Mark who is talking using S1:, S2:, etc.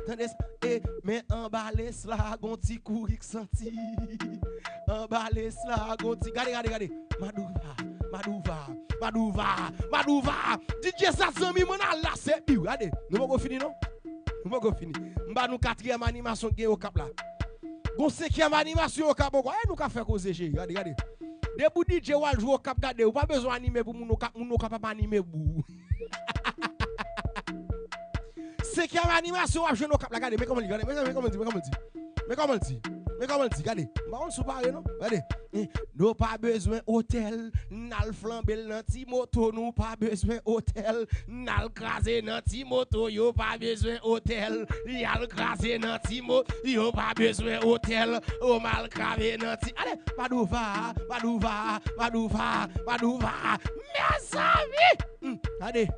S1: Tendez, mais emballé cela, gonti courik senti. Emballé cela, gonti. Regardez. Madouva. DJ Sapadenm, mon Allah, c'est pire. Regardez, nous allons finir, non? Nous allons finir. Nous allons 4e animation qui est au cap là. Gon 5e animation au cap. Nous allons faire causer. Regardez. Debout DJ Wal joue au cap, regardez. Ou pas besoin d'animer pour mon cap pas animer pour. 5e animation à jouer au cap là. Regardez, mais comment il dit? Mais comment il dit? Regardez. On se parle, non? Regardez. Nous pas besoin hôtel. N'al flamber dans ti moto. Nous pas besoin hôtel. N'al craser dans ti moto. Yo pas besoin hôtel. Y'al craser dans ti moto. Yo pas besoin hôtel. O mal craver dans ti. Allez. Madouva. Mes amis. Allez.